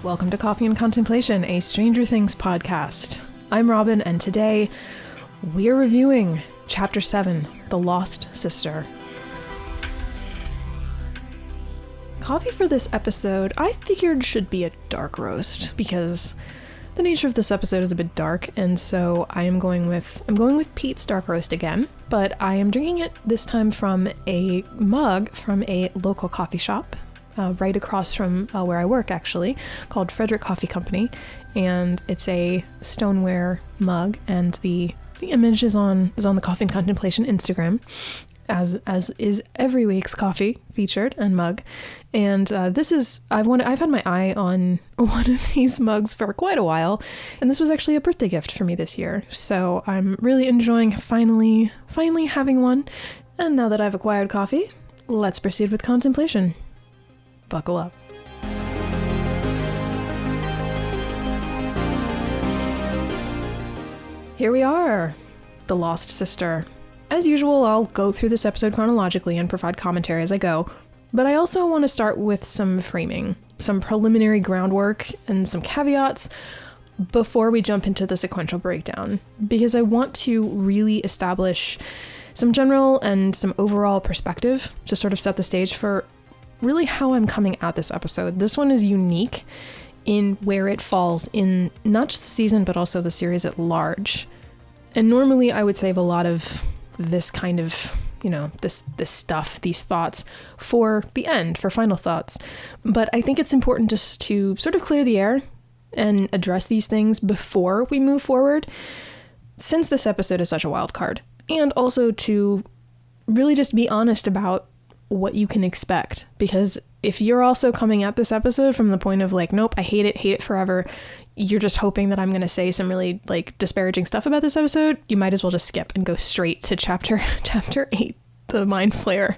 Welcome to Coffee and Contemplation, a Stranger Things podcast. I'm Robin, and today we are reviewing Chapter 7, The Lost Sister. Coffee for this episode, I figured should be a dark roast, because the nature of this episode is a bit dark, and so I'm going with Pete's dark roast again, but I am drinking it this time from a mug from a local coffee shop. Right across from where I work, actually, called Frederick Coffee Company, and it's a stoneware mug, and the image is on the Coffee and Contemplation Instagram, as is every week's coffee featured and mug. And I've had my eye on one of these mugs for quite a while, and this was actually a birthday gift for me this year. So I'm really enjoying finally having one. And now that I've acquired coffee, let's proceed with contemplation. Buckle up. Here we are, The Lost Sister. As usual, I'll go through this episode chronologically and provide commentary as I go, but I also want to start with some framing, some preliminary groundwork, and some caveats before we jump into the sequential breakdown, because I want to really establish some general and some overall perspective to sort of set the stage for really how I'm coming at this episode. This one is unique in where it falls in not just the season, but also the series at large. And normally I would save a lot of this kind of, this stuff, these thoughts for the end, for final thoughts. But I think it's important just to sort of clear the air and address these things before we move forward, since this episode is such a wild card. And also to really just be honest about what you can expect, because if you're also coming at this episode from the point of like, nope, I hate it forever, you're just hoping that I'm going to say some really disparaging stuff about this episode, you might as well just skip and go straight to chapter 8, the Mind Flayer.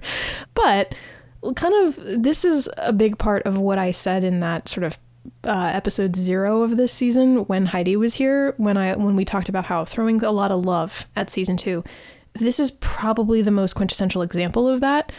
But this is a big part of what I said in that sort of episode 0 of this season when Heidi was here, when we talked about how throwing a lot of love at season 2. This is probably the most quintessential example of that.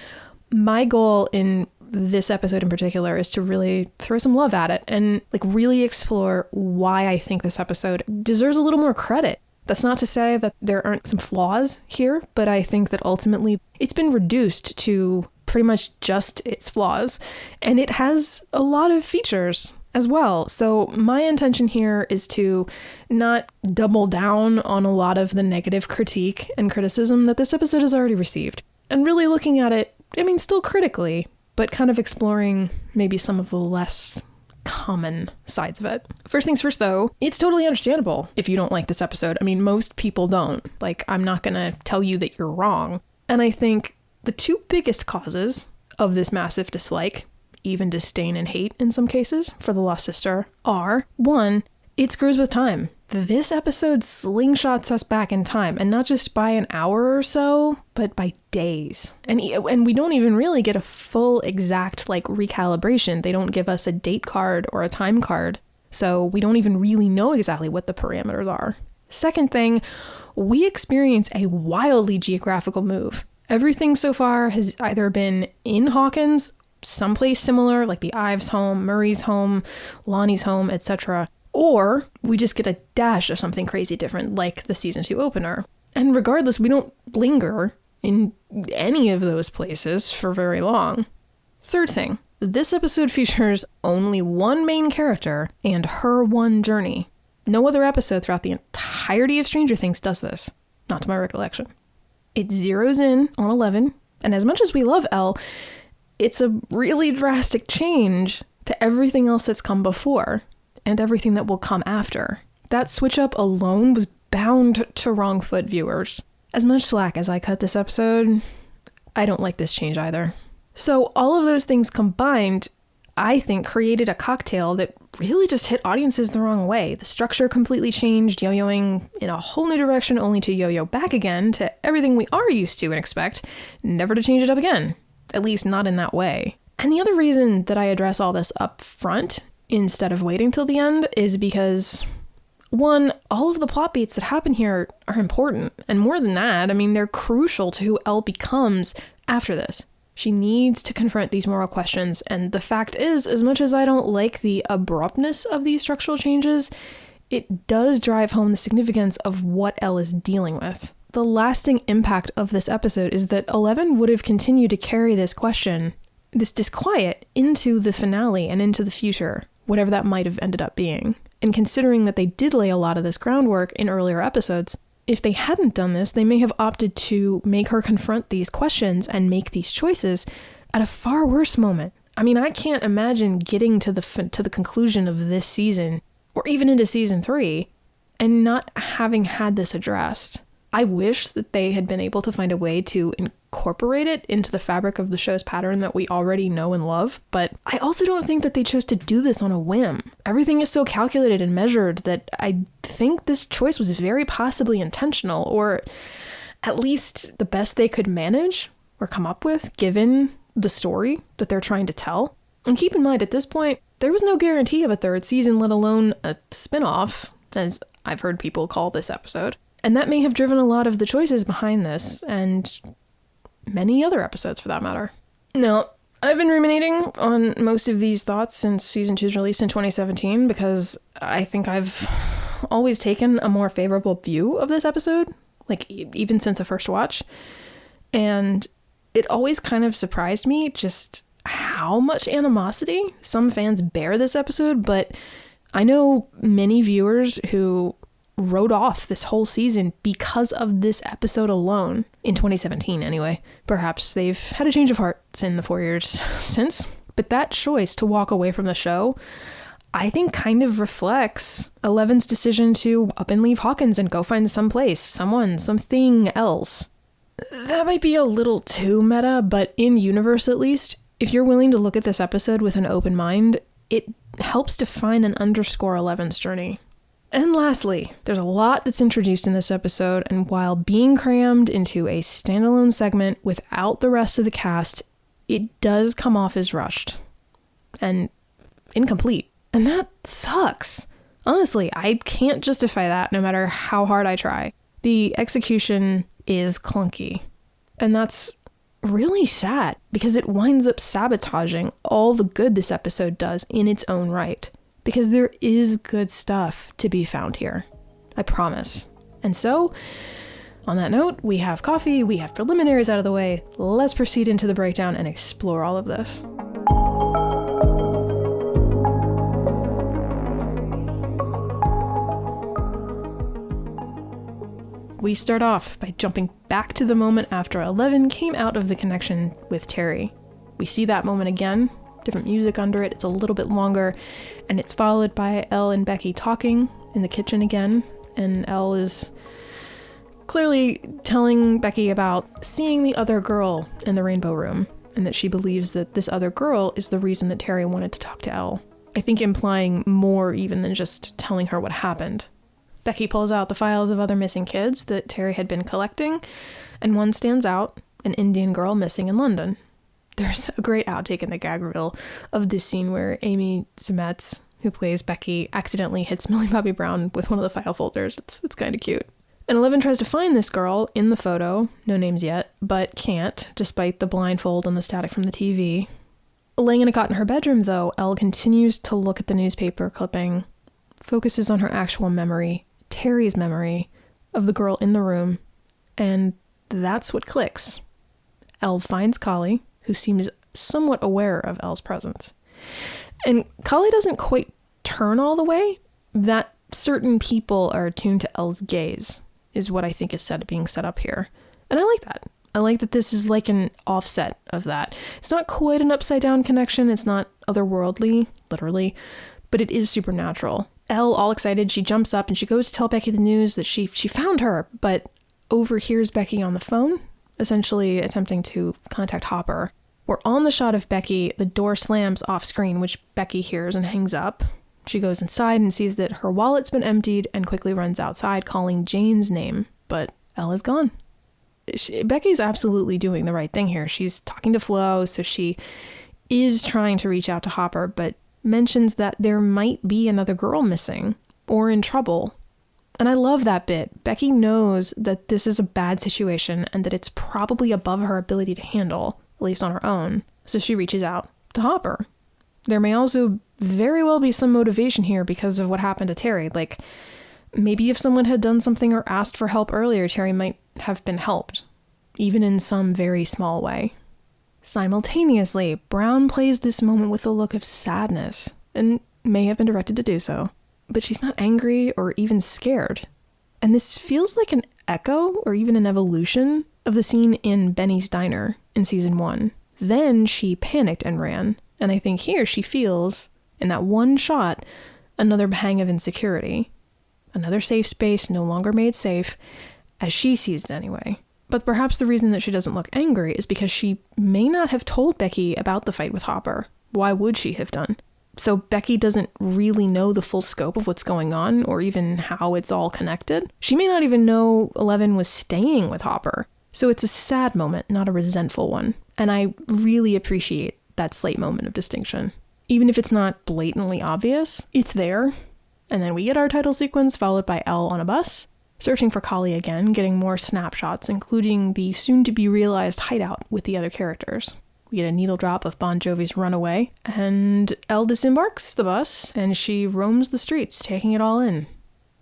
My goal in this episode in particular is to really throw some love at it and really explore why I think this episode deserves a little more credit. That's not to say that there aren't some flaws here, but I think that ultimately it's been reduced to pretty much just its flaws, and it has a lot of features as well. So my intention here is to not double down on a lot of the negative critique and criticism that this episode has already received, and really looking at it, still critically, but kind of exploring maybe some of the less common sides of it. First things first, though, it's totally understandable if you don't like this episode. Most people don't. I'm not going to tell you that you're wrong. And I think the two biggest causes of this massive dislike, even disdain and hate in some cases, for The Lost Sister are, one, it screws with time. This episode slingshots us back in time, and not just by an hour or so, but by days. And we don't even really get a full exact recalibration. They don't give us a date card or a time card, so we don't even really know exactly what the parameters are. Second thing, we experience a wildly geographical move. Everything so far has either been in Hawkins, someplace similar, like the Ives home, Murray's home, Lonnie's home, etc., or we just get a dash of something crazy different, like the season 2 opener. And regardless, we don't linger in any of those places for very long. Third thing, this episode features only one main character and her one journey. No other episode throughout the entirety of Stranger Things does this, not to my recollection. It zeroes in on 11, and as much as we love Elle, it's a really drastic change to everything else that's come before, and everything that will come after. That switch up alone was bound to wrong foot viewers. As much slack as I cut this episode, I don't like this change either. So all of those things combined, I think, created a cocktail that really just hit audiences the wrong way. The structure completely changed, yo-yoing in a whole new direction, only to yo-yo back again to everything we are used to and expect, never to change it up again. At least not in that way. And the other reason that I address all this up front instead of waiting till the end is because, one, all of the plot beats that happen here are important. And more than that, they're crucial to who Elle becomes after this. She needs to confront these moral questions, and the fact is, as much as I don't like the abruptness of these structural changes, it does drive home the significance of what Elle is dealing with. The lasting impact of this episode is that 11 would have continued to carry this question, this disquiet, into the finale and into the future, whatever that might have ended up being. And considering that they did lay a lot of this groundwork in earlier episodes, if they hadn't done this, they may have opted to make her confront these questions and make these choices at a far worse moment. I mean, I can't imagine getting to the conclusion of this season, or even into season 3, and not having had this addressed. I wish that they had been able to find a way to incorporate it into the fabric of the show's pattern that we already know and love, but I also don't think that they chose to do this on a whim. Everything is so calculated and measured that I think this choice was very possibly intentional, or at least the best they could manage or come up with, given the story that they're trying to tell. And keep in mind, at this point, there was no guarantee of a third season, let alone a spin-off, as I've heard people call this episode. And that may have driven a lot of the choices behind this, and many other episodes for that matter. Now, I've been ruminating on most of these thoughts since season 2's release in 2017, because I think I've always taken a more favorable view of this episode, like even since a first watch. And it always kind of surprised me just how much animosity some fans bear this episode, but I know many viewers who wrote off this whole season because of this episode alone, in 2017 anyway. Perhaps they've had a change of heart in the 4 years since, but that choice to walk away from the show, I think, kind of reflects 11's decision to up and leave Hawkins and go find something else. That might be a little too meta, but in universe at least, if you're willing to look at this episode with an open mind, it helps define and underscore 11's journey. And lastly, there's a lot that's introduced in this episode, and while being crammed into a standalone segment without the rest of the cast, it does come off as rushed and incomplete. And that sucks. Honestly, I can't justify that no matter how hard I try. The execution is clunky, and that's really sad because it winds up sabotaging all the good this episode does in its own right. Because there is good stuff to be found here. I promise. And so, on that note, we have coffee, we have preliminaries out of the way. Let's proceed into the breakdown and explore all of this. We start off by jumping back to the moment after 11 came out of the connection with Terry. We see that moment again. Different music under it, it's a little bit longer, and it's followed by Elle and Becky talking in the kitchen again, and Elle is clearly telling Becky about seeing the other girl in the rainbow room, and that she believes that this other girl is the reason that Terry wanted to talk to Elle. I think implying more even than just telling her what happened. Becky pulls out the files of other missing kids that Terry had been collecting, and one stands out, an Indian girl missing in London. There's a great outtake in the gag reel of this scene where Amy Seimetz, who plays Becky, accidentally hits Millie Bobby Brown with one of the file folders. It's kind of cute. And 11 tries to find this girl in the photo, no names yet, but can't, despite the blindfold and the static from the TV. Laying in a cot in her bedroom, though, Elle continues to look at the newspaper clipping, focuses on her actual memory, Terry's memory, of the girl in the room, and that's what clicks. Elle finds Kali, who seems somewhat aware of Elle's presence. And Kali doesn't quite turn all the way. That certain people are attuned to Elle's gaze is what I think is being set up here. And I like that. I like that this is like an offset of that. It's not quite an upside down connection. It's not otherworldly, literally, but it is supernatural. Elle, all excited, she jumps up and she goes to tell Becky the news that she found her, but overhears Becky on the phone, essentially attempting to contact Hopper. We're on the shot of Becky, the door slams off screen, which Becky hears and hangs up. She goes inside and sees that her wallet's been emptied and quickly runs outside calling Jane's name, but Elle is gone. Becky's absolutely doing the right thing here. She's talking to Flo, so she is trying to reach out to Hopper, but mentions that there might be another girl missing or in trouble. And I love that bit. Becky knows that this is a bad situation and that it's probably above her ability to handle. at least on her own, so she reaches out to Hopper. There may also very well be some motivation here because of what happened to Terry. Like, maybe if someone had done something or asked for help earlier, Terry might have been helped, even in some very small way. Simultaneously, Brown plays this moment with a look of sadness, and may have been directed to do so, but she's not angry or even scared. And this feels like an echo or even an evolution of the scene in Benny's Diner in season 1. Then she panicked and ran, and I think here she feels, in that one shot, another pang of insecurity. Another safe space no longer made safe, as she sees it anyway. But perhaps the reason that she doesn't look angry is because she may not have told Becky about the fight with Hopper. Why would she have done? So Becky doesn't really know the full scope of what's going on, or even how it's all connected. She may not even know 11 was staying with Hopper. So it's a sad moment, not a resentful one. And I really appreciate that slight moment of distinction. Even if it's not blatantly obvious, it's there. And then we get our title sequence followed by Elle on a bus, searching for Kali again, getting more snapshots, including the soon-to-be-realized hideout with the other characters. We get a needle drop of Bon Jovi's Runaway, and Elle disembarks the bus, and she roams the streets, taking it all in.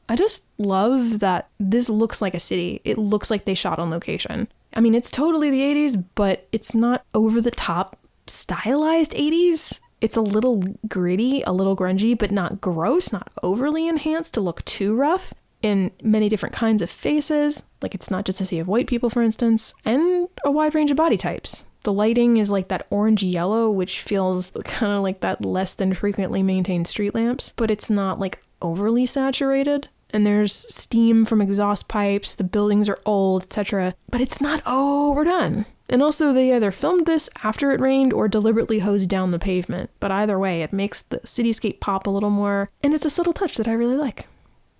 I just love that this looks like a city. It looks like they shot on location. I mean, it's totally the 80s, but it's not over-the-top stylized 80s. It's a little gritty, a little grungy, but not gross, not overly enhanced to look too rough. In many different kinds of faces, like it's not just a sea of white people, for instance, and a wide range of body types. The lighting is like that orangey yellow, which feels kind of like that less than frequently maintained street lamps, but it's not like overly saturated. And there's steam from exhaust pipes, the buildings are old, etc. But it's not overdone. And also they either filmed this after it rained or deliberately hosed down the pavement. But either way, it makes the cityscape pop a little more, and it's a subtle touch that I really like.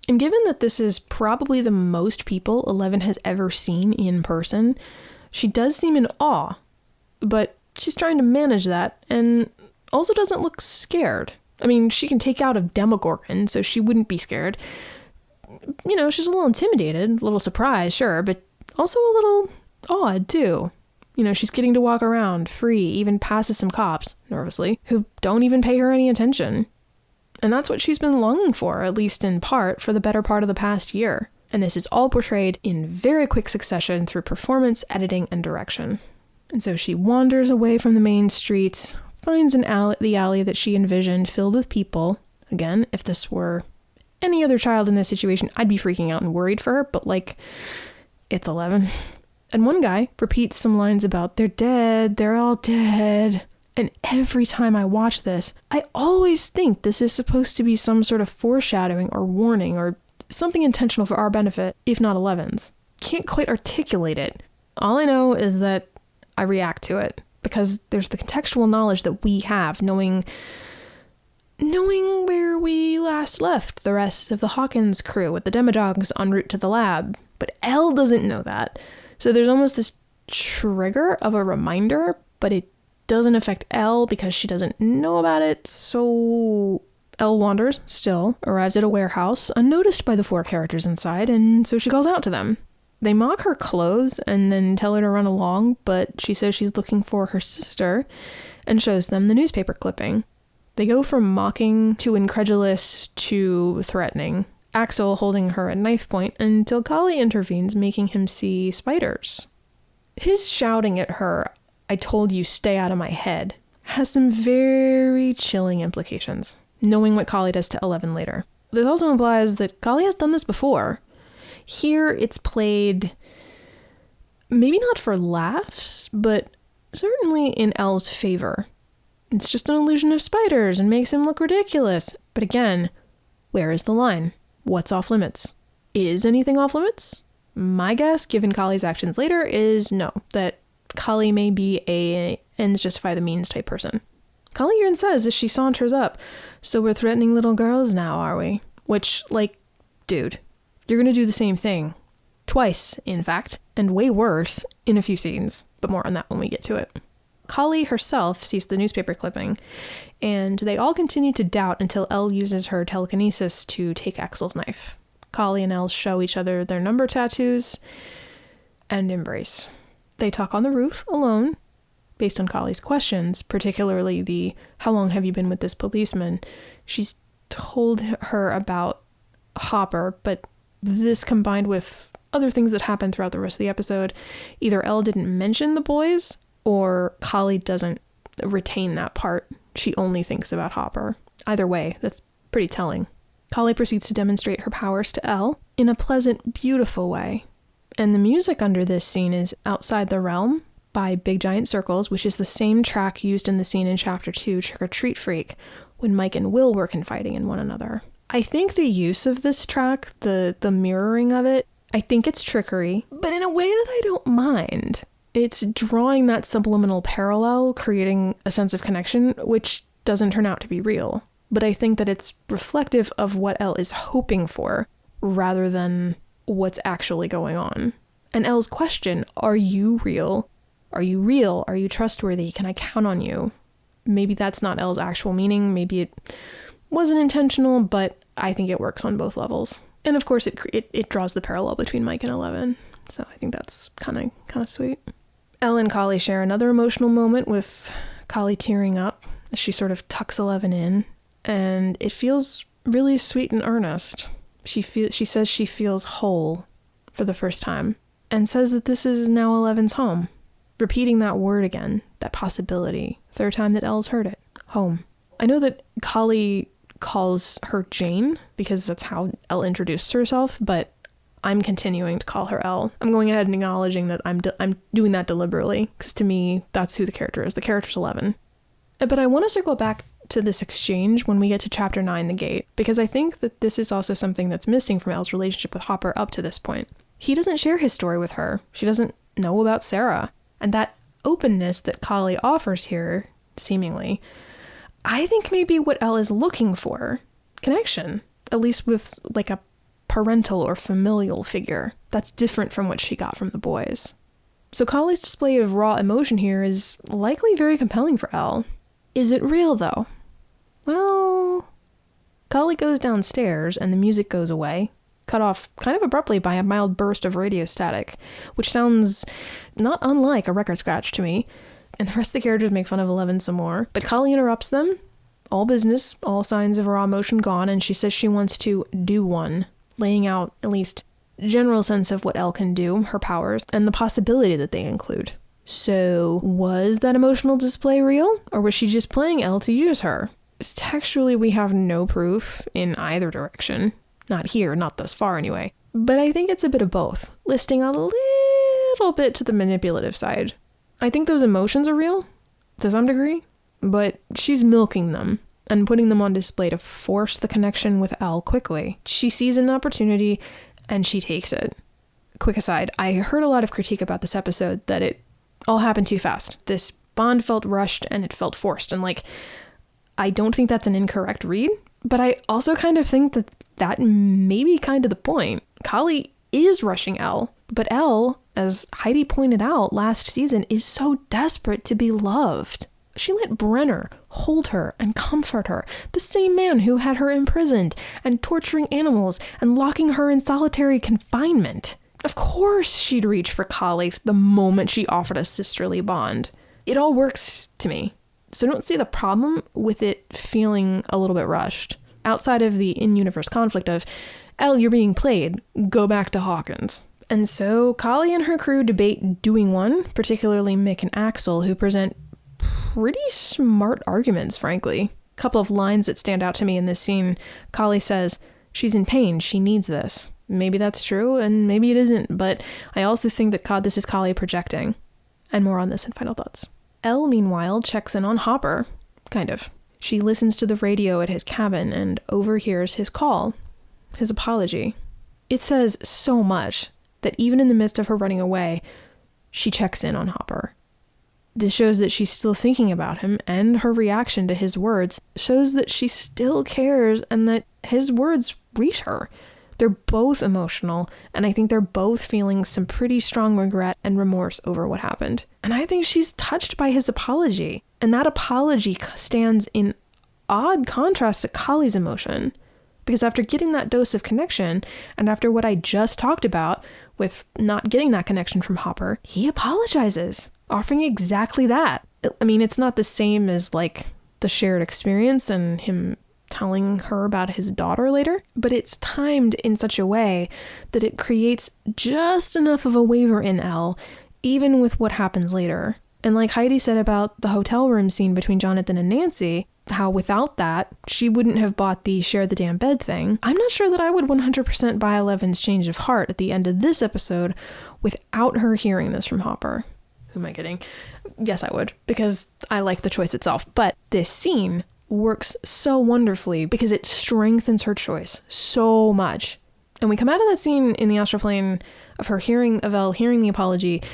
And given that this is probably the most people 11 has ever seen in person, she does seem in awe, but she's trying to manage that and also doesn't look scared. I mean, she can take out a Demogorgon, so she wouldn't be scared. You know, she's a little intimidated, a little surprised, sure, but also a little awed, too. You know, she's getting to walk around free, even passes some cops, nervously, who don't even pay her any attention. And that's what she's been longing for, at least in part, for the better part of the past year. And this is all portrayed in very quick succession through performance, editing, and direction. And so she wanders away from the main streets, finds the alley that she envisioned filled with people. Again, if this were any other child in this situation, I'd be freaking out and worried for her, but like, it's 11. And one guy repeats some lines about, they're dead, they're all dead. And every time I watch this, I always think this is supposed to be some sort of foreshadowing or warning or something intentional for our benefit, if not 11's. Can't quite articulate it. All I know is that I react to it because there's the contextual knowledge that we have, knowing where we last left the rest of the Hawkins crew with the Demodogs en route to the lab. But Elle doesn't know that. So there's almost this trigger of a reminder, but it doesn't affect Elle because she doesn't know about it. So Elle wanders, still, arrives at a warehouse, unnoticed by the 4 characters inside, and so she calls out to them. They mock her clothes and then tell her to run along, but she says she's looking for her sister and shows them the newspaper clipping. They go from mocking to incredulous to threatening, Axel holding her at knife point until Kali intervenes, making him see spiders. His shouting at her, "I told you, stay out of my head," has some very chilling implications, knowing what Kali does to 11 later. This also implies that Kali has done this before. Here it's played, maybe not for laughs, but certainly in Elle's favor. It's just an illusion of spiders and makes him look ridiculous. But again, where is the line? What's off limits? Is anything off limits? My guess, given Kali's actions later, is no, that Kali may be a ends justify the means type person. Kali even says as she saunters up, "So we're threatening little girls now, are we?" Which, like, dude, you're gonna do the same thing. Twice, in fact, and way worse in a few scenes, but more on that when we get to it. Kali herself sees the newspaper clipping, and they all continue to doubt until Elle uses her telekinesis to take Axel's knife. Kali and Elle show each other their number tattoos and embrace. They talk on the roof, alone, based on Kali's questions, particularly the how long have you been with this policeman, she's told her about Hopper, but this combined with other things that happen throughout the rest of the episode, either Elle didn't mention the boys or Kali doesn't retain that part. She only thinks about Hopper. Either way, that's pretty telling. Kali proceeds to demonstrate her powers to Elle in a pleasant, beautiful way. And the music under this scene is Outside the Realm by Big Giant Circles, which is the same track used in the scene in Chapter 2, Trick or Treat Freak, when Mike and Will were confiding in one another. I think the use of this track, the mirroring of it, I think it's trickery, but in a way that I don't mind. It's drawing that subliminal parallel, creating a sense of connection, which doesn't turn out to be real. But I think that it's reflective of what Elle is hoping for, rather than what's actually going on. And Elle's question, are you real? Are you real? Are you trustworthy? Can I count on you? Maybe that's not Elle's actual meaning. Maybe it wasn't intentional, but I think it works on both levels. And of course, it draws the parallel between Mike and 11. So I think that's kind of sweet. Elle and Kali share another emotional moment with Kali tearing up as she sort of tucks 11 in. And it feels really sweet and earnest. She says she feels whole for the first time and says that this is now 11's home. Repeating that word again, that possibility. Third time that Elle's heard it. Home. I know that Kali calls her Jane because that's how Elle introduced herself, but I'm continuing to call her Elle. I'm going ahead and acknowledging that I'm doing that deliberately because to me, that's who the character is. The character's 11. But I want to circle back to this exchange when we get to Chapter 9, The Gate, because I think that this is also something that's missing from Elle's relationship with Hopper up to this point. He doesn't share his story with her. She doesn't know about Sarah. And that openness that Kali offers here, seemingly, I think may be what Elle is looking for. Connection. At least with like a parental or familial figure. That's different from what she got from the boys. So Kali's display of raw emotion here is likely very compelling for Elle. Is it real, though? Well, Kali goes downstairs and the music goes away, cut off kind of abruptly by a mild burst of radio static, which sounds not unlike a record scratch to me, and the rest of the characters make fun of 11 some more, but Kali interrupts them, all business, all signs of raw emotion gone, and she says she wants to do one, laying out at least general sense of what Elle can do, her powers, and the possibility that they include. So, was that emotional display real, or was she just playing Elle to use her? Textually, we have no proof in either direction. Not here, not thus far anyway. But I think it's a bit of both, listing a little bit to the manipulative side. I think those emotions are real, to some degree, but she's milking them and putting them on display to force the connection with Elle quickly. She sees an opportunity and she takes it. Quick aside, I heard a lot of critique about this episode that it all happened too fast. This bond felt rushed and it felt forced. And I don't think that's an incorrect read, but I also kind of think that may be kind of the point. Kali is rushing Elle, but Elle, as Heidi pointed out last season, is so desperate to be loved. She let Brenner hold her and comfort her, the same man who had her imprisoned and torturing animals and locking her in solitary confinement. Of course she'd reach for Kali the moment she offered a sisterly bond. It all works to me. So don't see the problem with it feeling a little bit rushed. Outside of the in-universe conflict of, Elle, you're being played, go back to Hawkins. And so Kali and her crew debate doing one, particularly Mick and Axel, who present pretty smart arguments, frankly. A couple of lines that stand out to me in this scene. Kali says, she's in pain, she needs this. Maybe that's true, and maybe it isn't, but I also think that this is Kali projecting. And more on this in Final Thoughts. Elle, meanwhile, checks in on Hopper. Kind of. She listens to the radio at his cabin and overhears his call, his apology. It says so much that even in the midst of her running away, she checks in on Hopper. This shows that she's still thinking about him, and her reaction to his words shows that she still cares and that his words reach her. They're both emotional, and I think they're both feeling some pretty strong regret and remorse over what happened. And I think she's touched by his apology. And that apology stands in odd contrast to Kali's emotion. Because after getting that dose of connection, and after what I just talked about with not getting that connection from Hopper, he apologizes, offering exactly that. I mean, it's not the same as like the shared experience and him telling her about his daughter later, but it's timed in such a way that it creates just enough of a waver in Elle, even with what happens later. And like Heidi said about the hotel room scene between Jonathan and Nancy, how without that, she wouldn't have bought the share the damn bed thing. I'm not sure that I would 100% buy Eleven's change of heart at the end of this episode without her hearing this from Hopper. Who am I kidding? Yes, I would, because I like the choice itself. But this scene works so wonderfully because it strengthens her choice so much. And we come out of that scene in the astral plane of Elle hearing the apology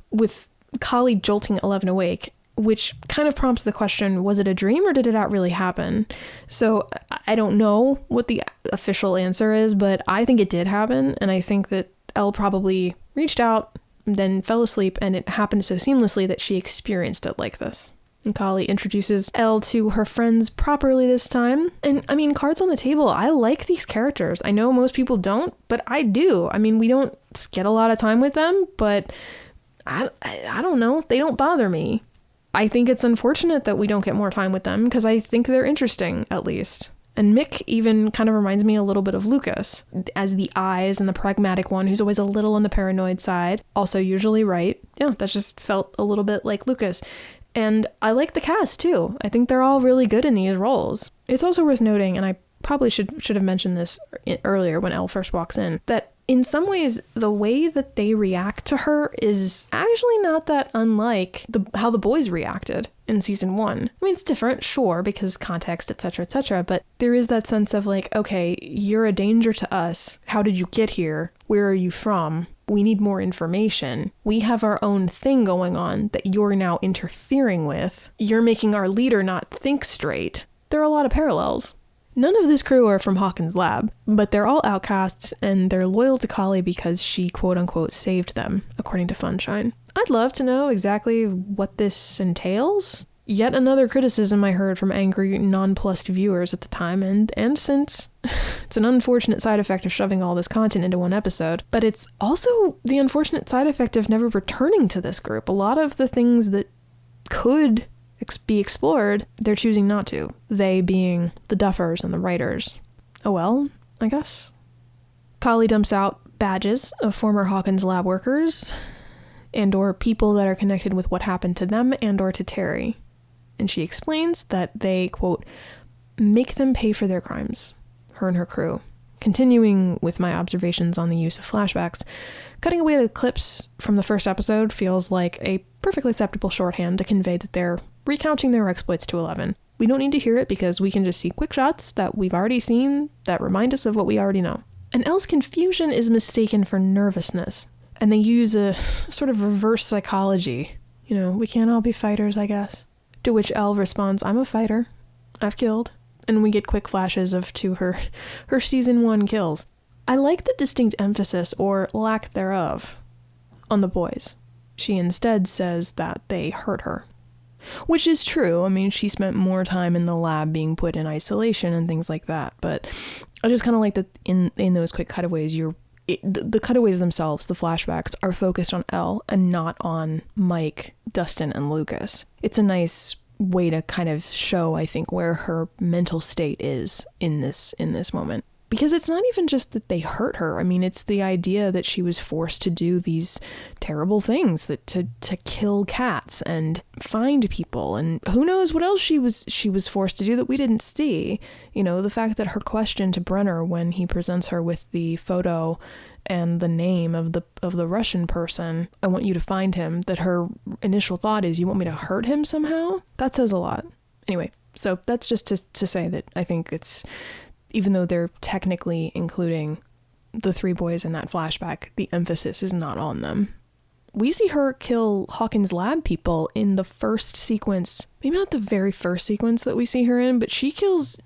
with Kali jolting 11 awake, which kind of prompts the question, was it a dream or did it not really happen? So I don't know what the official answer is, but I think it did happen. And I think that Elle probably reached out, then fell asleep, and it happened so seamlessly that she experienced it like this. And Kali introduces Elle to her friends properly this time. And I mean, cards on the table, I like these characters. I know most people don't, but I do. I mean, we don't get a lot of time with them, but I don't know. They don't bother me. I think it's unfortunate that we don't get more time with them because I think they're interesting, at least. And Mick even kind of reminds me a little bit of Lucas as the eyes and the pragmatic one who's always a little on the paranoid side, also usually right. Yeah, that just felt a little bit like Lucas. And I like the cast too. I think they're all really good in these roles. It's also worth noting, and I probably should have mentioned this earlier when Elle first walks in, that in some ways the way that they react to her is actually not that unlike how the boys reacted in season 1. I mean, it's different, sure, because context, etc., but there is that sense of like, okay, you're a danger to us. How did you get here? Where are you from? We need more information. We have our own thing going on that you're now interfering with. You're making our leader not think straight. There are a lot of parallels. None of this crew are from Hawkins' lab, but they're all outcasts and they're loyal to Kali because she quote-unquote saved them, according to Funshine. I'd love to know exactly what this entails. Yet another criticism I heard from angry, nonplussed viewers at the time, and since. It's an unfortunate side effect of shoving all this content into one episode, but it's also the unfortunate side effect of never returning to this group. A lot of the things that could be explored, they're choosing not to. They being the Duffers and the writers. Oh well, I guess. Kali dumps out badges of former Hawkins lab workers and or people that are connected with what happened to them and or to Terry. And she explains that they, quote, make them pay for their crimes, her and her crew. Continuing with my observations on the use of flashbacks, cutting away the clips from the first episode feels like a perfectly acceptable shorthand to convey that they're recounting their exploits to 11. We don't need to hear it because we can just see quick shots that we've already seen that remind us of what we already know. And Elle's confusion is mistaken for nervousness, and they use a sort of reverse psychology. You know, we can't all be fighters, I guess. To which Elle responds, I'm a fighter. I've killed. And we get quick flashes of her season 1 kills. I like the distinct emphasis, or lack thereof, on the boys. She instead says that they hurt her. Which is true. I mean, she spent more time in the lab being put in isolation and things like that. But I just kind of like that in those quick cutaways, the cutaways themselves, the flashbacks, are focused on Elle and not on Mike, Dustin, and Lucas. It's a nice way to kind of show, I think, where her mental state is in this moment. Because it's not even just that they hurt her. I mean, it's the idea that she was forced to do these terrible things, that to kill cats and find people, and who knows what else she was forced to do that we didn't see. You know, the fact that her question to Brenner when he presents her with the photo and the name of the Russian person, I want you to find him, that her initial thought is, you want me to hurt him somehow? That says a lot. Anyway, so that's just to say that I think it's, even though they're technically including the 3 boys in that flashback, the emphasis is not on them. We see her kill Hawkins' lab people in the first sequence, maybe not the very first sequence that we see her in, but she kills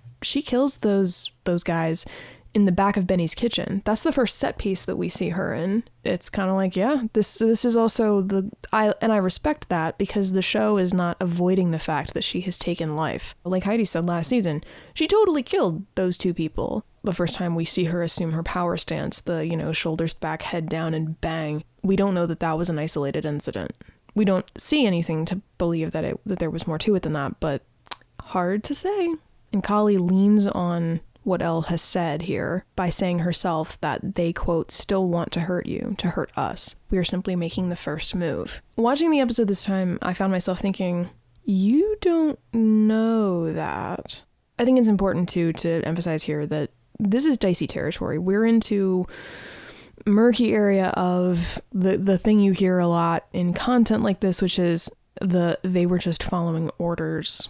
those guys in the back of Benny's kitchen. That's the first set piece that we see her in. It's kind of like, yeah, this is also I respect that, because the show is not avoiding the fact that she has taken life. Like Heidi said last season, she totally killed those 2 people. The first time we see her assume her power stance, the, shoulders back, head down, and bang. We don't know that was an isolated incident. We don't see anything to believe that there was more to it than that, but hard to say. And Kali leans on what Elle has said here by saying herself that they, quote, still want to hurt you, to hurt us. We are simply making the first move. Watching the episode this time, I found myself thinking, you don't know that. I think it's important to emphasize here that this is dicey territory. We're into murky area of the thing you hear a lot in content like this, which is they were just following orders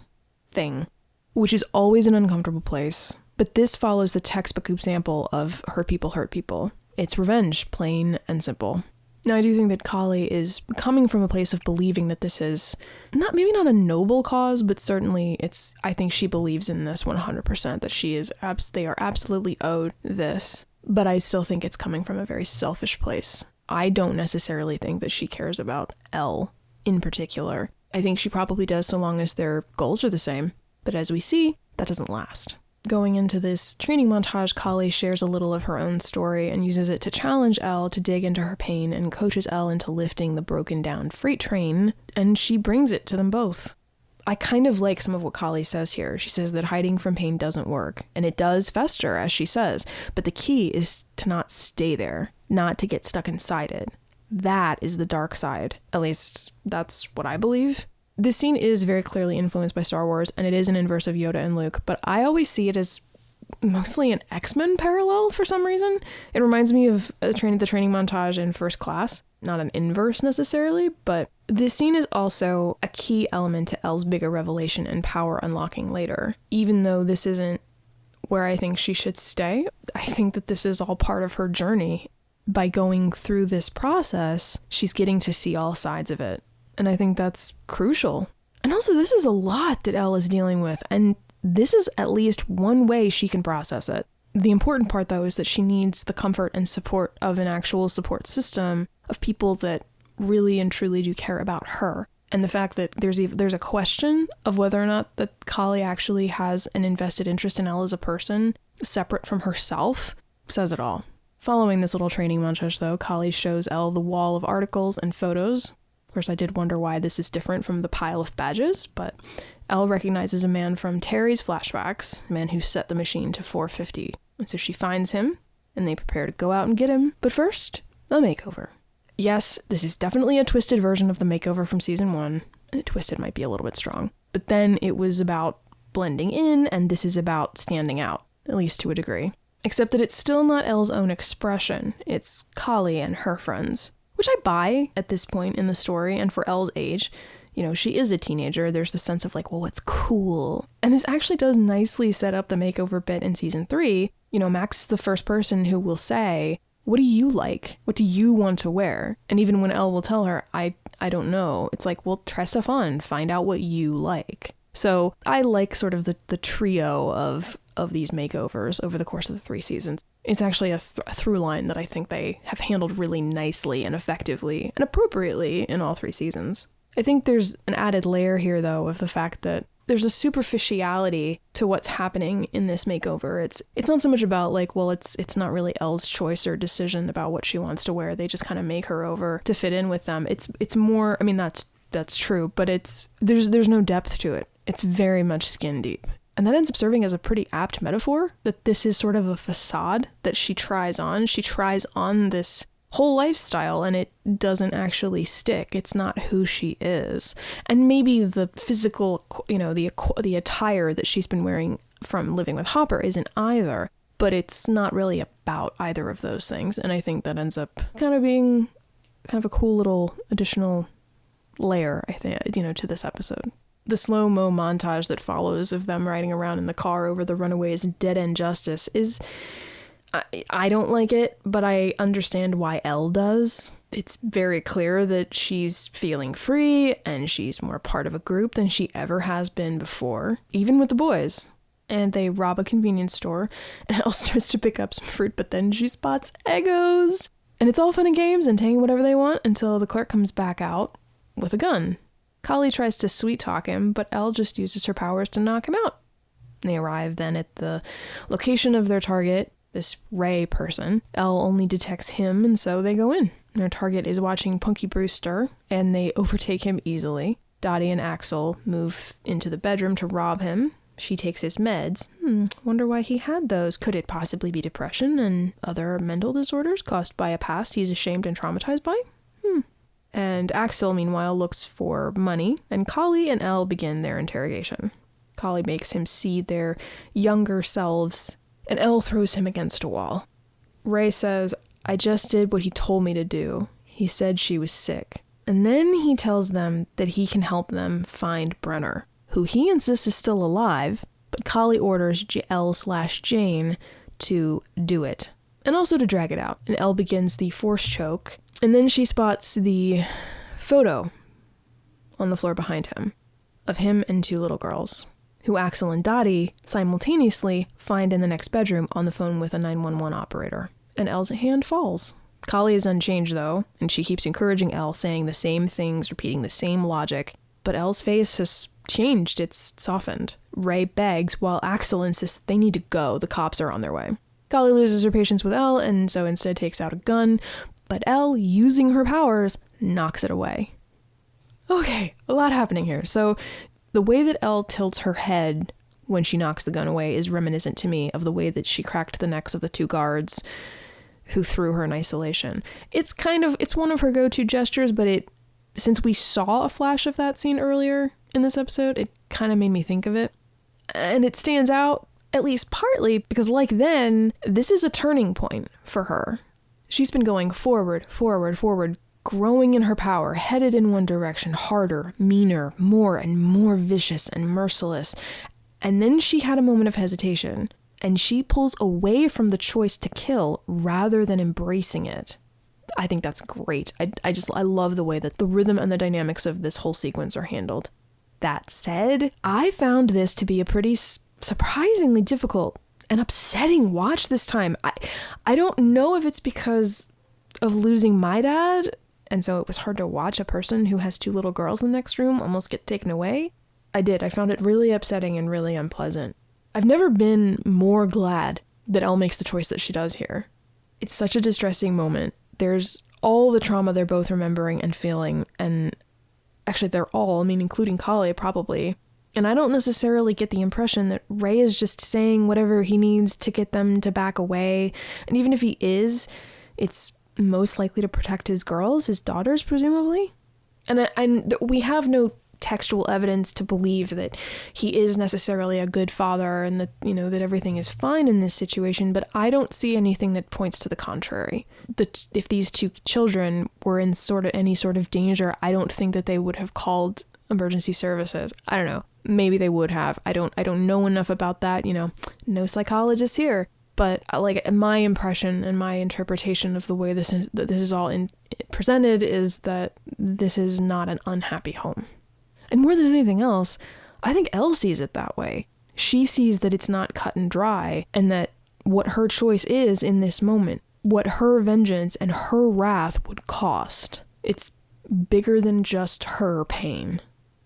thing, which is always an uncomfortable place. But this follows the textbook example of hurt people. It's revenge, plain and simple. Now, I do think that Kali is coming from a place of believing that this is maybe not a noble cause, but certainly I think she believes in this 100%, that they are absolutely owed this. But I still think it's coming from a very selfish place. I don't necessarily think that she cares about Elle in particular. I think she probably does so long as their goals are the same. But as we see, that doesn't last. Going into this training montage, Kali shares a little of her own story and uses it to challenge Elle to dig into her pain and coaches Elle into lifting the broken down freight train, and she brings it to them both. I kind of like some of what Kali says here. She says that hiding from pain doesn't work, and it does fester, as she says, but the key is to not stay there, not to get stuck inside it. That is the dark side. At least that's what I believe. This scene is very clearly influenced by Star Wars, and it is an inverse of Yoda and Luke, but I always see it as mostly an X-Men parallel for some reason. It reminds me of the training montage in First Class. Not an inverse necessarily, but this scene is also a key element to Elle's bigger revelation and power unlocking later. Even though this isn't where I think she should stay, I think that this is all part of her journey. By going through this process, she's getting to see all sides of it. And I think that's crucial. And also, this is a lot that Elle is dealing with, and this is at least one way she can process it. The important part, though, is that she needs the comfort and support of an actual support system of people that really and truly do care about her. And the fact that there's a question of whether or not that Kali actually has an invested interest in Elle as a person, separate from herself, says it all. Following this little training montage, though, Kali shows Elle the wall of articles and photos. Of course, I did wonder why this is different from the pile of badges, but Elle recognizes a man from Terry's flashbacks, a man who set the machine to 450. And so she finds him, and they prepare to go out and get him. But first, a makeover. Yes, this is definitely a twisted version of the makeover from season 1. Twisted might be a little bit strong. But then it was about blending in, and this is about standing out, at least to a degree. Except that it's still not Elle's own expression. It's Kali and her friends. Which I buy at this point in the story, and for Elle's age, she is a teenager. There's the sense of like, well, what's cool? And this actually does nicely set up the makeover bit in season 3. Max is the first person who will say, what do you like? What do you want to wear? And even when Elle will tell her, I don't know, it's like, well, try stuff on, find out what you like. So I like sort of the trio of these makeovers over the course of the 3 seasons. It's actually a through line that I think they have handled really nicely and effectively and appropriately in all 3 seasons. I think there's an added layer here, though, of the fact that there's a superficiality to what's happening in this makeover. It's not so much about like, well, it's not really Elle's choice or decision about what she wants to wear. They just kind of make her over to fit in with them. It's more, I mean, that's true, but there's no depth to it. It's very much skin deep. And that ends up serving as a pretty apt metaphor that this is sort of a facade that she tries on. She tries on this whole lifestyle and it doesn't actually stick. It's not who she is. And maybe the physical, the attire that she's been wearing from living with Hopper isn't either, but it's not really about either of those things. And I think that ends up kind of being kind of a cool little additional layer, I think, to this episode. The slow-mo montage that follows of them riding around in the car over the runaways' dead-end justice is... I don't like it, but I understand why Elle does. It's very clear that she's feeling free and she's more part of a group than she ever has been before, even with the boys. And they rob a convenience store and Elle starts to pick up some fruit, but then she spots Eggos. And it's all fun and games and taking whatever they want until the clerk comes back out with a gun. Kali tries to sweet-talk him, but Elle just uses her powers to knock him out. They arrive then at the location of their target, this Ray person. Elle only detects him, and so they go in. Their target is watching Punky Brewster, and they overtake him easily. Dottie and Axel move into the bedroom to rob him. She takes his meds. Wonder why he had those. Could it possibly be depression and other mental disorders caused by a past he's ashamed and traumatized by? And Axel, meanwhile, looks for money, and Kali and Elle begin their interrogation. Kali makes him see their younger selves, and Elle throws him against a wall. Ray says, "I just did what he told me to do. He said she was sick." And then he tells them that he can help them find Brenner, who he insists is still alive, but Kali orders Elle/Jane to do it, and also to drag it out. And Elle begins the force choke, and then she spots the photo on the floor behind him of him and two little girls, who Axel and Dottie simultaneously find in the next bedroom on the phone with a 911 operator. And Elle's hand falls. Kali is unchanged, though, and she keeps encouraging Elle, saying the same things, repeating the same logic. But Elle's face has changed. It's softened. Ray begs, while Axel insists they need to go. The cops are on their way. Kali loses her patience with Elle, and so instead takes out a gun. But Elle, using her powers, knocks it away. Okay, a lot happening here. So the way that Elle tilts her head when she knocks the gun away is reminiscent to me of the way that she cracked the necks of the two guards who threw her in isolation. It's one of her go-to gestures, but since we saw a flash of that scene earlier in this episode, it kind of made me think of it. And it stands out, at least partly, because like then, this is a turning point for her. She's been going forward, growing in her power, headed in one direction, harder, meaner, more and more vicious and merciless. And then she had a moment of hesitation, and she pulls away from the choice to kill rather than embracing it. I think that's great. I love the way that the rhythm and the dynamics of this whole sequence are handled. That said, I found this to be a pretty surprisingly difficult and upsetting watch this time. I don't know if it's because of losing my dad, and so it was hard to watch a person who has two little girls in the next room almost get taken away. I found it really upsetting and really unpleasant. I've never been more glad that Elle makes the choice that she does here. It's such a distressing moment. There's all the trauma they're both remembering and feeling, and actually they're all, including Kali probably. And I don't necessarily get the impression that Ray is just saying whatever he needs to get them to back away. And even if he is, it's most likely to protect his girls, his daughters, presumably. And we have no textual evidence to believe that he is necessarily a good father and that, that everything is fine in this situation, but I don't see anything that points to the contrary. That if these two children were in any sort of danger, I don't think that they would have called emergency services. I don't know. Maybe they would have. I don't know enough about that, no psychologist here. But like my impression and my interpretation of the way this is all presented is that this is not an unhappy home. And more than anything else, I think Elle sees it that way. She sees that it's not cut and dry, and that what her choice is in this moment, what her vengeance and her wrath would cost. It's bigger than just her pain.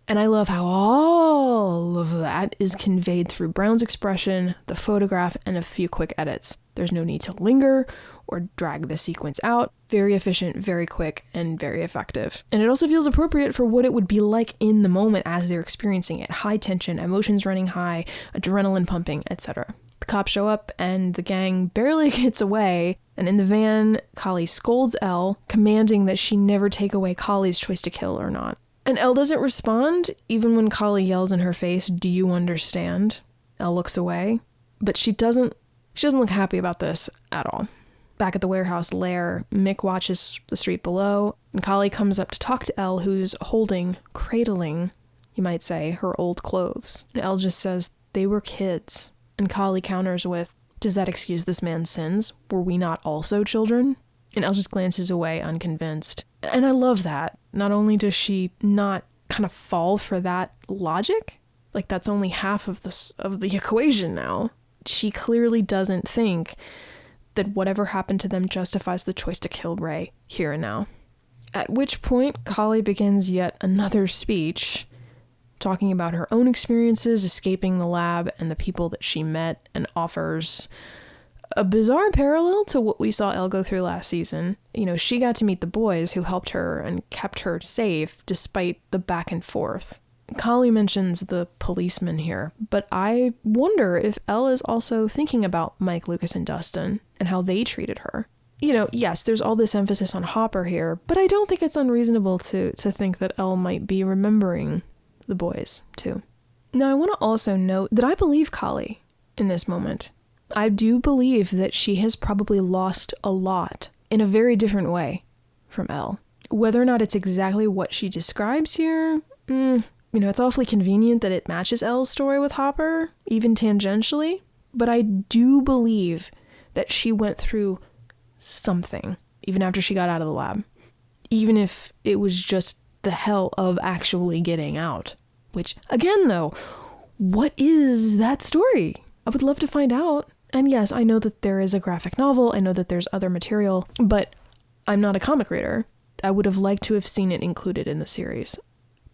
And I love how all of that is conveyed through Brown's expression, the photograph, and a few quick edits. There's no need to linger or drag the sequence out. Very efficient, very quick, and very effective. And it also feels appropriate for what it would be like in the moment as they're experiencing it. High tension, emotions running high, adrenaline pumping, etc. The cops show up and the gang barely gets away. And in the van, Kali scolds Elle, commanding that she never take away Kali's choice to kill or not. And Elle doesn't respond, even when Kali yells in her face, "Do you understand?" Elle looks away, but she doesn't look happy about this at all. Back at the warehouse lair, Mick watches the street below, and Kali comes up to talk to Elle, who's cradling, you might say, her old clothes. And Elle just says, "They were kids." And Kali counters with, "Does that excuse this man's sins? Were we not also children?" And Elle just glances away, unconvinced. And I love that. Not only does she not kind of fall for that logic, like that's only half of the equation now. She clearly doesn't think that whatever happened to them justifies the choice to kill Ray here and now. At which point, Kali begins yet another speech, talking about her own experiences escaping the lab and the people that she met, and offers A bizarre parallel to what we saw Elle go through last season. You know, she got to meet the boys who helped her and kept her safe despite the back and forth. Kali mentions the policeman here, but I wonder if Elle is also thinking about Mike, Lucas, and Dustin and how they treated her. You know, yes, there's all this emphasis on Hopper here, but I don't think it's unreasonable to think that Elle might be remembering the boys, too. Now, I want to also note that I believe Kali in this moment. I do believe that she has probably lost a lot in a very different way from Elle. Whether or not it's exactly what she describes here, you know, it's awfully convenient that it matches Elle's story with Hopper, even tangentially, but I do believe that she went through something, even after she got out of the lab. Even if it was just the hell of actually getting out. Which, again though, what is that story? I would love to find out. And yes, I know that there is a graphic novel, I know that there's other material, but I'm not a comic reader. I would have liked to have seen it included in the series.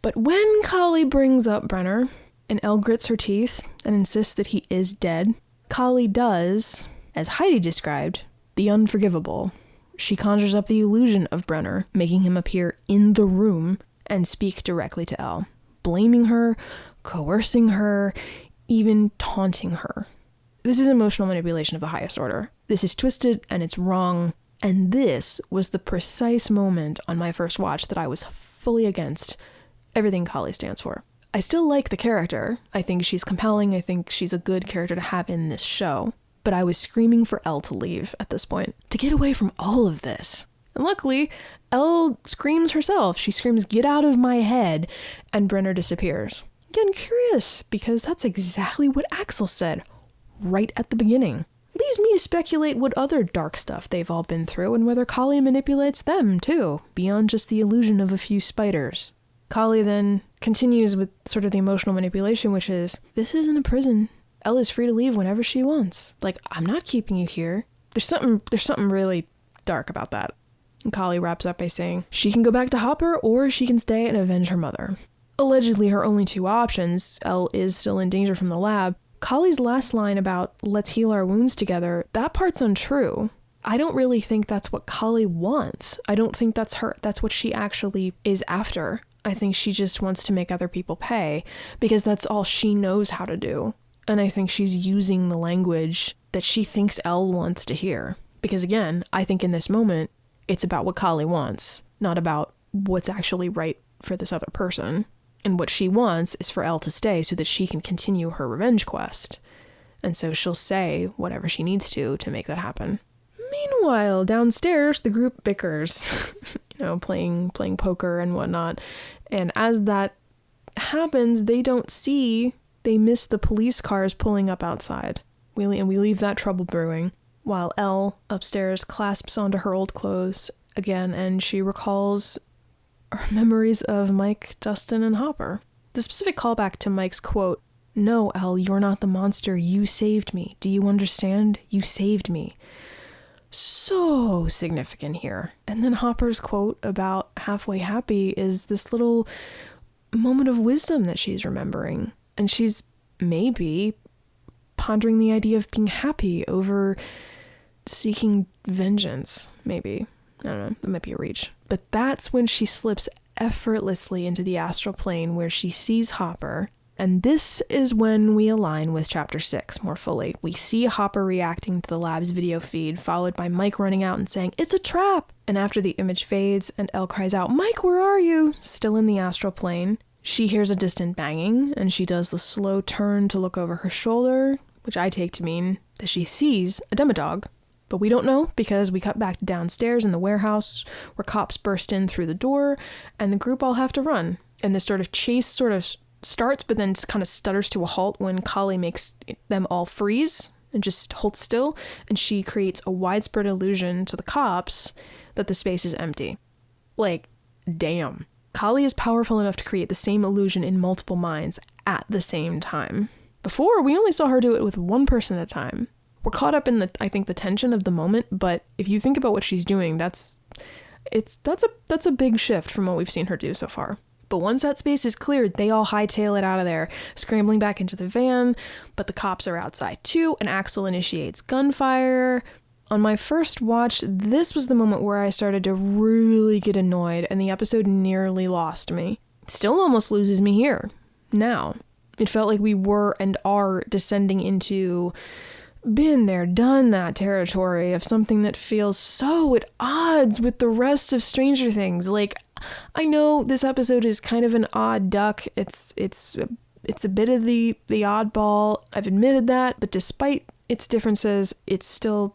But when Kali brings up Brenner, and Elle grits her teeth and insists that he is dead, Kali does, as Heidi described, the unforgivable. She conjures up the illusion of Brenner, making him appear in the room and speak directly to Elle, blaming her, coercing her, even taunting her. This is emotional manipulation of the highest order. This is twisted and it's wrong, and this was the precise moment on my first watch that I was fully against everything Kali stands for. I still like the character. I think she's compelling. I think she's a good character to have in this show. But I was screaming for Elle to leave at this point, to get away from all of this. And luckily, Elle screams herself. She screams, "Get out of my head," and Brenner disappears. Again, curious, because that's exactly what Axel said right at the beginning. Leaves me to speculate what other dark stuff they've all been through and whether Kali manipulates them, too, beyond just the illusion of a few spiders. Kali then continues with sort of the emotional manipulation, which is, this isn't a prison. Elle is free to leave whenever she wants. Like, I'm not keeping you here. There's something really dark about that. And Kali wraps up by saying, she can go back to Hopper or she can stay and avenge her mother. Allegedly her only two options. Elle is still in danger from the lab. Kali's last line about, let's heal our wounds together, that part's untrue. I don't really think that's what Kali wants. I don't think that's what she actually is after. I think she just wants to make other people pay because that's all she knows how to do. And I think she's using the language that she thinks Elle wants to hear. Because again, I think in this moment, it's about what Kali wants, not about what's actually right for this other person. And what she wants is for Elle to stay so that she can continue her revenge quest. And so she'll say whatever she needs to make that happen. Meanwhile, downstairs, the group bickers, playing poker and whatnot. And as that happens, they miss the police cars pulling up outside. We leave that trouble brewing, while Elle upstairs clasps onto her old clothes again, and she recalls her memories of Mike, Dustin, and Hopper. The specific callback to Mike's quote, "No, Elle, you're not the monster. You saved me. Do you understand? You saved me." So significant here. And then Hopper's quote about halfway happy is this little moment of wisdom that she's remembering. And she's maybe pondering the idea of being happy over seeking vengeance, maybe. I don't know, that might be a reach. But that's when she slips effortlessly into the astral plane where she sees Hopper. And this is when we align with Chapter 6 more fully. We see Hopper reacting to the lab's video feed, followed by Mike running out and saying, "It's a trap!" And after the image fades and Elle cries out, "Mike, where are you?" Still in the astral plane. She hears a distant banging, and she does the slow turn to look over her shoulder, which I take to mean that she sees a demodog. But we don't know, because we cut back downstairs in the warehouse, where cops burst in through the door, and the group all have to run. And this sort of chase sort of starts, but then kind of stutters to a halt when Kali makes them all freeze and just hold still, and she creates a widespread illusion to the cops that the space is empty. Like, damn. Kali is powerful enough to create the same illusion in multiple minds at the same time. Before, we only saw her do it with one person at a time. We're caught up in the tension of the moment, but if you think about what she's doing, that's a big shift from what we've seen her do so far. But once that space is cleared, they all hightail it out of there, scrambling back into the van, but the cops are outside too, and Axel initiates gunfire. On my first watch, this was the moment where I started to really get annoyed, and the episode nearly lost me. It still almost loses me here, now. It felt like we were and are descending into been there, done that territory of something that feels so at odds with the rest of Stranger Things. Like, I know this episode is kind of an odd duck. It's a bit of the oddball. I've admitted that, but despite its differences, it still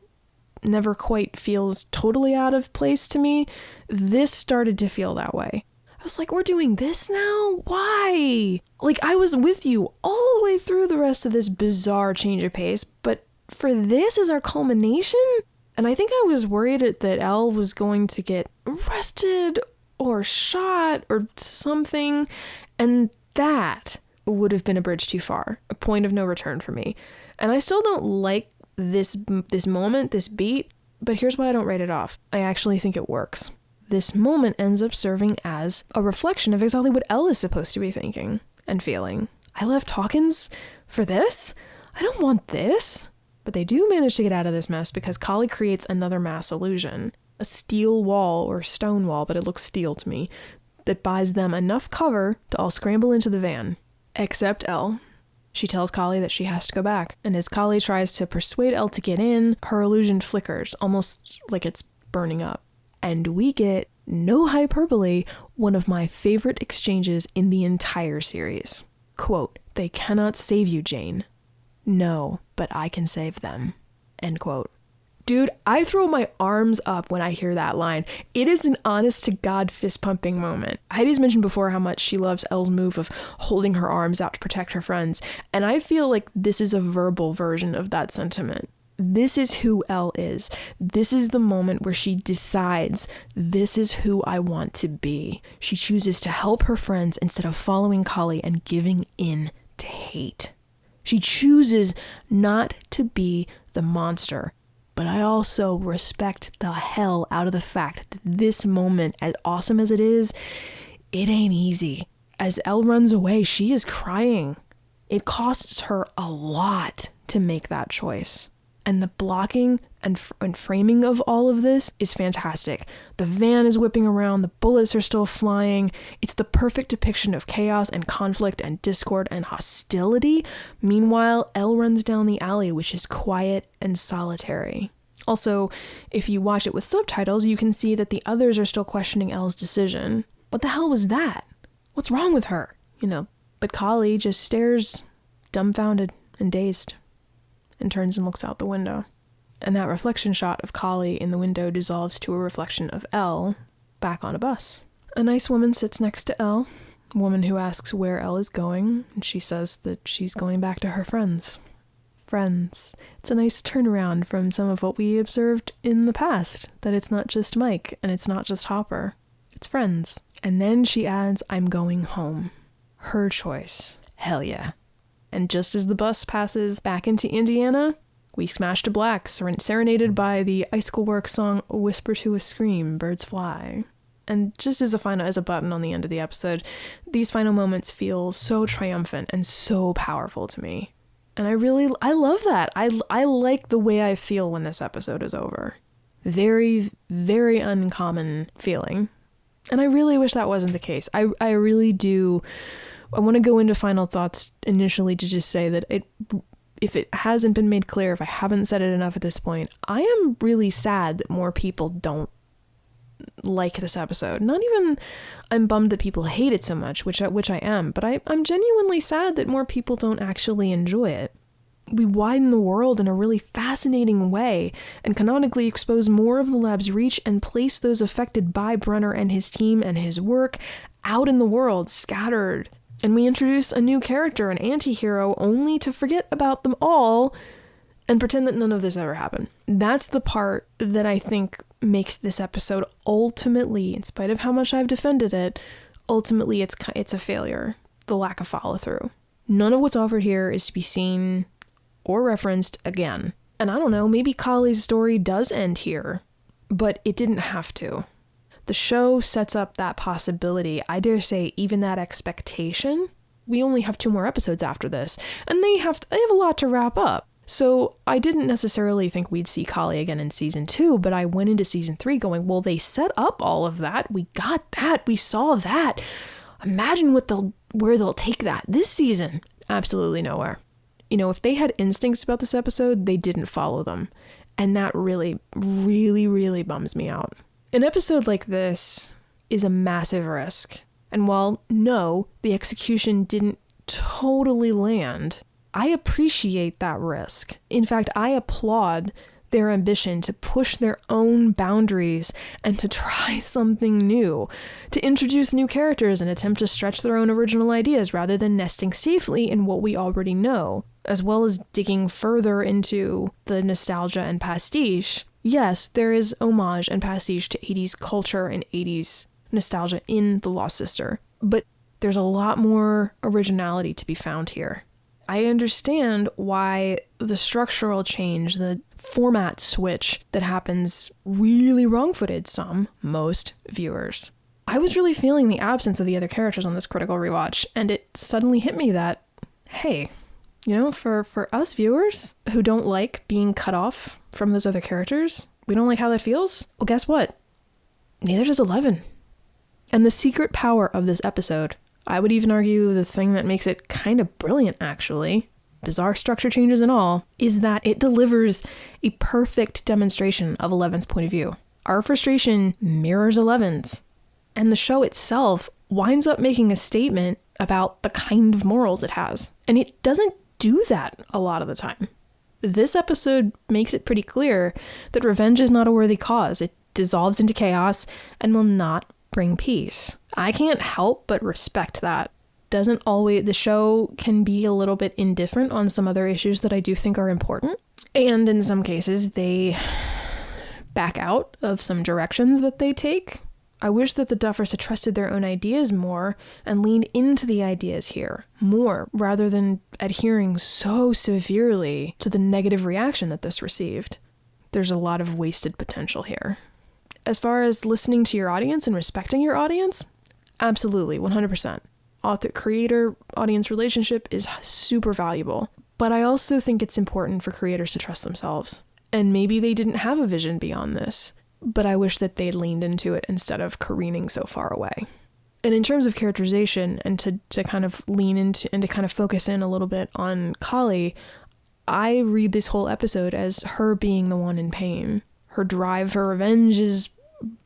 never quite feels totally out of place to me. This started to feel that way. I was like, we're doing this now? Why? Like, I was with you all the way through the rest of this bizarre change of pace, but for this as our culmination? And I think I was worried that Elle was going to get arrested or shot or something, and that would have been a bridge too far, a point of no return for me. And I still don't like this moment, this beat, but here's why I don't write it off. I actually think it works. This moment ends up serving as a reflection of exactly what Elle is supposed to be thinking and feeling. I left Hawkins for this? I don't want this. But they do manage to get out of this mess because Kali creates another mass illusion. A steel wall or stone wall, but it looks steel to me, that buys them enough cover to all scramble into the van. Except Elle. She tells Kali that she has to go back. And as Kali tries to persuade Elle to get in, her illusion flickers, almost like it's burning up. And we get, no hyperbole, one of my favorite exchanges in the entire series. Quote, "They cannot save you, Jane. No, but I can save them." End quote. Dude, I throw my arms up when I hear that line. It is an honest-to-God fist-pumping moment. Heidi's mentioned before how much she loves Elle's move of holding her arms out to protect her friends, and I feel like this is a verbal version of that sentiment. This is who Elle is. This is the moment where she decides, this is who I want to be. She chooses to help her friends instead of following Kali and giving in to hate. She chooses not to be the monster. But I also respect the hell out of the fact that this moment, as awesome as it is, it ain't easy. As Elle runs away, she is crying. It costs her a lot to make that choice. And the blocking and framing of all of this is fantastic. The van is whipping around, the bullets are still flying. It's the perfect depiction of chaos and conflict and discord and hostility. Meanwhile, Elle runs down the alley, which is quiet and solitary. Also, if you watch it with subtitles, you can see that the others are still questioning Elle's decision. What the hell was that? What's wrong with her? But Kali just stares, dumbfounded and dazed, and turns and looks out the window. And that reflection shot of Kali in the window dissolves to a reflection of Elle back on a bus. A nice woman sits next to Elle, a woman who asks where Elle is going, and she says that she's going back to her friends. Friends. It's a nice turnaround from some of what we observed in the past, that it's not just Mike and it's not just Hopper. It's friends. And then she adds, "I'm going home." Her choice. Hell yeah. And just as the bus passes back into Indiana, we smash to black, serenaded by the Icicle Works song "Whisper to a Scream, Birds Fly." And just as a button on the end of the episode, these final moments feel so triumphant and so powerful to me. And I love that. I like the way I feel when this episode is over. Very, very uncommon feeling. And I really wish that wasn't the case. I really do. I want to go into final thoughts initially to just say that if it hasn't been made clear, if I haven't said it enough at this point, I am really sad that more people don't like this episode. Not even I'm bummed that people hate it so much, which I am, but I'm genuinely sad that more people don't actually enjoy it. We widen the world in a really fascinating way and canonically expose more of the lab's reach and place those affected by Brenner and his team and his work out in the world, scattered. And we introduce a new character, an anti-hero, only to forget about them all and pretend that none of this ever happened. That's the part that I think makes this episode ultimately, in spite of how much I've defended it, ultimately it's a failure. The lack of follow-through. None of what's offered here is to be seen or referenced again. And I don't know, maybe Kali's story does end here, but it didn't have to. The show sets up that possibility, I dare say even that expectation. We only have 2 more episodes after this, and they have a lot to wrap up. So I didn't necessarily think we'd see Kali again in season 2, but I went into season 3 going, well, they set up all of that. We got that. We saw that. Imagine where they'll take that this season. Absolutely nowhere. If they had instincts about this episode, they didn't follow them. And that really, really, really bums me out. An episode like this is a massive risk. And while, no, the execution didn't totally land, I appreciate that risk. In fact, I applaud their ambition to push their own boundaries and to try something new, to introduce new characters and attempt to stretch their own original ideas rather than nesting safely in what we already know, as well as digging further into the nostalgia and pastiche. Yes, there is homage and pastiche to 80s culture and 80s nostalgia in The Lost Sister, but there's a lot more originality to be found here. I understand why the structural change, the format switch that happens really wrong-footed most viewers. I was really feeling the absence of the other characters on this critical rewatch, and it suddenly hit me that, hey, for us viewers who don't like being cut off from those other characters, we don't like how that feels, well, guess what? Neither does 11. And the secret power of this episode, I would even argue the thing that makes it kind of brilliant, actually, bizarre structure changes and all, is that it delivers a perfect demonstration of 11's point of view. Our frustration mirrors 11's, and the show itself winds up making a statement about the kind of morals it has. And it doesn't do that a lot of the time. This episode makes it pretty clear that revenge is not a worthy cause. It dissolves into chaos and will not bring peace. I can't help but respect that. The show can be a little bit indifferent on some other issues that I do think are important. And in some cases, they back out of some directions that they take. I wish that the Duffers had trusted their own ideas more and leaned into the ideas here more, rather than adhering so severely to the negative reaction that this received. There's a lot of wasted potential here. As far as listening to your audience and respecting your audience, absolutely, 100%. Creator-audience relationship is super valuable. But I also think it's important for creators to trust themselves. And maybe they didn't have a vision beyond this, but I wish that they'd leaned into it instead of careening so far away. And in terms of characterization, and to kind of lean into and to kind of focus in a little bit on Kali, I read this whole episode as her being the one in pain. Her drive for revenge is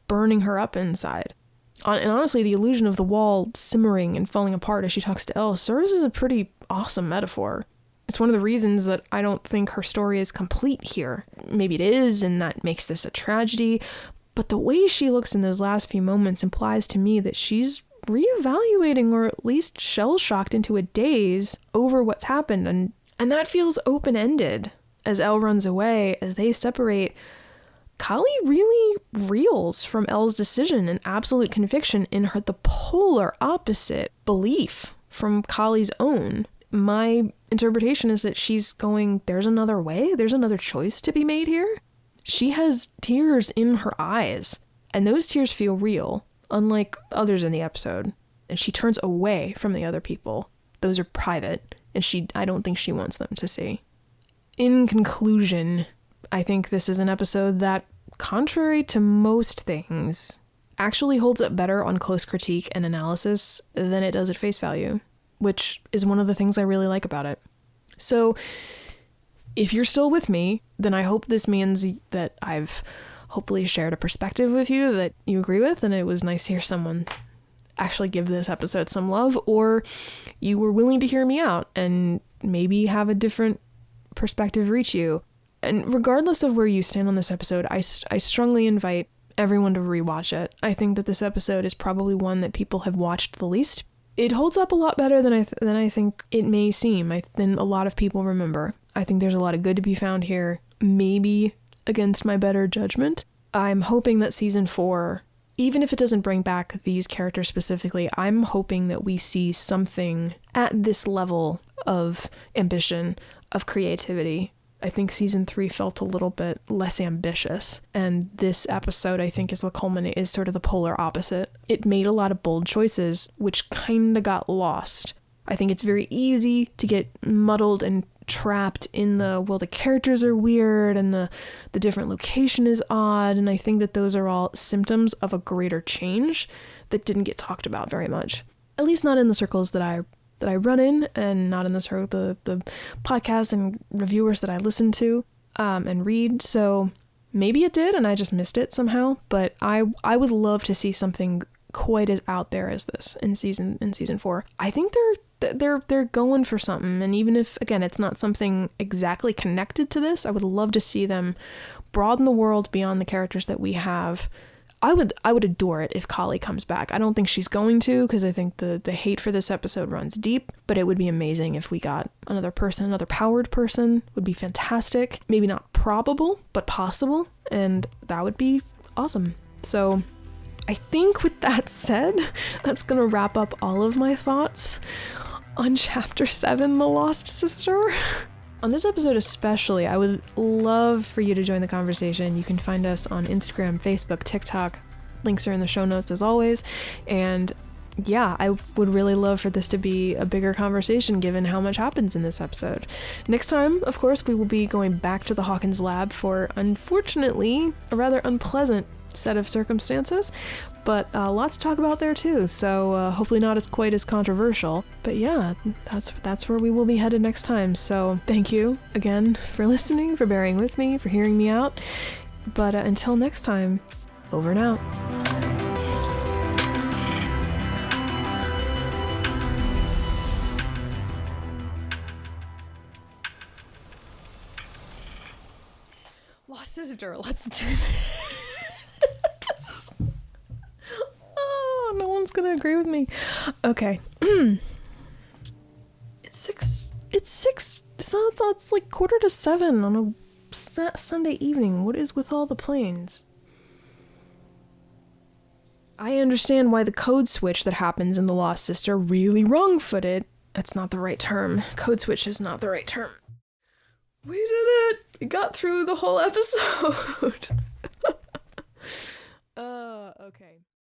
burning her up inside. And honestly, the illusion of the wall simmering and falling apart as she talks to Elle serves as a pretty awesome metaphor. It's one of the reasons that I don't think her story is complete here. Maybe it is, and that makes this a tragedy, but the way she looks in those last few moments implies to me that she's reevaluating, or at least shell-shocked into a daze over what's happened, and that feels open-ended. As Elle runs away, as they separate, Kali really reels from Elle's decision and absolute conviction in the polar opposite belief from Kali's own. My interpretation is that she's going, there's another way, there's another choice to be made here. She has tears in her eyes, and those tears feel real, unlike others in the episode. And she turns away from the other people. Those are private, and I don't think she wants them to see. In conclusion, I think this is an episode that, contrary to most things, actually holds up better on close critique and analysis than it does at face value, which is one of the things I really like about it. So, if you're still with me, then I hope this means that I've hopefully shared a perspective with you that you agree with, and it was nice to hear someone actually give this episode some love, or you were willing to hear me out and maybe have a different perspective reach you. And regardless of where you stand on this episode, I strongly invite everyone to rewatch it. I think that this episode is probably one that people have watched the least. It holds up a lot better than I think it may seem, than a lot of people remember. I think there's a lot of good to be found here, maybe against my better judgment. I'm hoping that season 4, even if it doesn't bring back these characters specifically, I'm hoping that we see something at this level of ambition, of creativity, I think season 3 felt a little bit less ambitious, and this episode I think is sort of the polar opposite. It made a lot of bold choices, which kind of got lost. I think it's very easy to get muddled and trapped in the characters are weird and the different location is odd, and I think that those are all symptoms of a greater change that didn't get talked about very much. At least not in the circles that I run in, and not in the podcast and reviewers that I listen to and read. So maybe it did and I just missed it somehow, but I would love to see something quite as out there as this in season 4. I think they're going for something, and even if, again, it's not something exactly connected to this, I would love to see them broaden the world beyond the characters that we have. I would adore it if Kali comes back. I don't think she's going to, because I think the hate for this episode runs deep, but it would be amazing if we got another powered person. Would be fantastic. Maybe not probable, but possible, and that would be awesome. So I think with that said, that's going to wrap up all of my thoughts on Chapter 7, The Lost Sister. On this episode especially, I would love for you to join the conversation. You can find us on Instagram, Facebook, TikTok. Links are in the show notes as always. And yeah, I would really love for this to be a bigger conversation given how much happens in this episode. Next time, of course, we will be going back to the Hawkins lab for, unfortunately, a rather unpleasant set of circumstances, but lots to talk about there too, so hopefully not quite as controversial. But yeah, that's where we will be headed next time. So thank you again for listening, for bearing with me, for hearing me out. But until next time, over and out. Lost Sister, let's do this. Oh, no one's gonna agree with me. Okay. It's like 6:45 on a Sunday evening. What is with all the planes? I understand why the code switch that happens in The Lost Sister really wrong-footed. That's not the right term. Code switch is not the right term. We did it! We got through the whole episode!